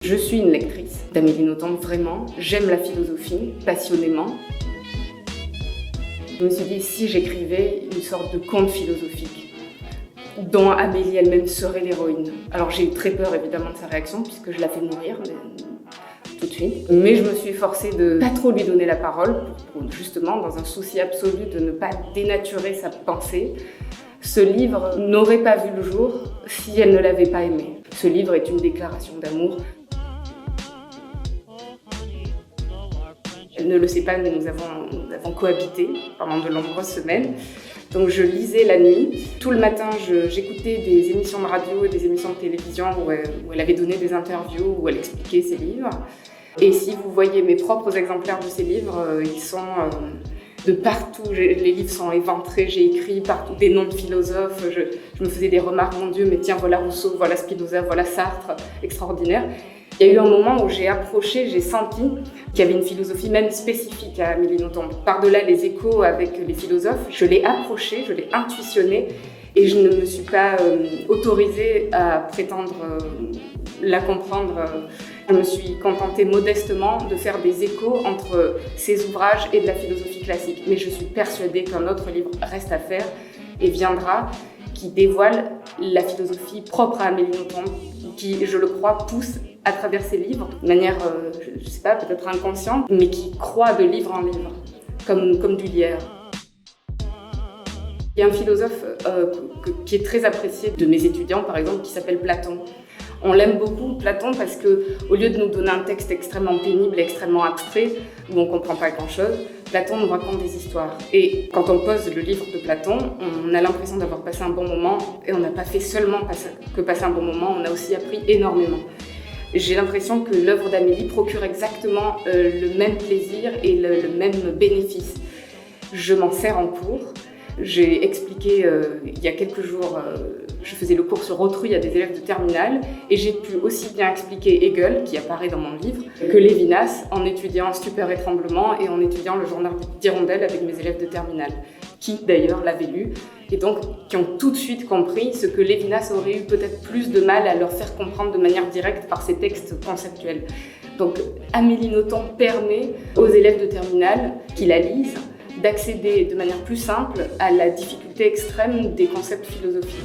Je suis une lectrice d'Amélie Nothomb, vraiment. J'aime la philosophie, passionnément. Je me suis dit, si j'écrivais une sorte de conte philosophique, dont Amélie elle-même serait l'héroïne. Alors j'ai eu très peur évidemment de sa réaction, puisque je la fais mourir tout de suite. Mais je me suis efforcée de pas trop lui donner la parole, pour justement, dans un souci absolu de ne pas dénaturer sa pensée. Ce livre n'aurait pas vu le jour si elle ne l'avait pas aimé. Ce livre est une déclaration d'amour. Elle ne le sait pas, mais nous avons cohabité pendant de nombreuses semaines. Donc je lisais la nuit. Tout le matin, j'écoutais des émissions de radio et des émissions de télévision où elle avait donné des interviews, où elle expliquait ses livres. Et si vous voyez mes propres exemplaires de ces livres, ils sont de partout. Les livres sont éventrés, j'ai écrit partout des noms de philosophes. Je me faisais des remarques, mon Dieu, mais tiens, voilà Rousseau, voilà Spinoza, voilà Sartre, extraordinaire. Il y a eu un moment où j'ai senti qu'il y avait une philosophie même spécifique à Amélie Nothomb. Par-delà les échos avec les philosophes, je l'ai approchée, je l'ai intuitionnée et je ne me suis pas autorisée à prétendre la comprendre. Je me suis contentée modestement de faire des échos entre ses ouvrages et de la philosophie classique. Mais je suis persuadée qu'un autre livre reste à faire et viendra, qui dévoile la philosophie propre à Amélie Nothomb, qui, je le crois, pousse à travers ses livres, de manière, je ne sais pas, peut-être inconsciente, mais qui croit de livre en livre, comme du lierre. Il y a un philosophe qui est très apprécié de mes étudiants, par exemple, qui s'appelle Platon. On l'aime beaucoup, Platon, parce qu'au lieu de nous donner un texte extrêmement pénible, extrêmement abstrait, où on ne comprend pas grand-chose, Platon nous raconte des histoires. Et quand on pose le livre de Platon, on a l'impression d'avoir passé un bon moment, et on n'a pas fait seulement que passer un bon moment, on a aussi appris énormément. J'ai l'impression que l'œuvre d'Amélie procure exactement le même plaisir et le même bénéfice. Je m'en sers en cours. J'ai expliqué il y a quelques jours, je faisais le cours sur autrui à des élèves de terminale et j'ai pu aussi bien expliquer Hegel, qui apparaît dans mon livre, que Lévinas en étudiant Stupeur et Tremblement et en étudiant le journal d'Hirondelle avec mes élèves de terminale, qui d'ailleurs l'avaient lu et donc qui ont tout de suite compris ce que Lévinas aurait eu peut-être plus de mal à leur faire comprendre de manière directe par ses textes conceptuels. Donc Amélie Nothomb permet aux élèves de terminale qui la lisent d'accéder de manière plus simple à la difficulté extrême des concepts philosophiques.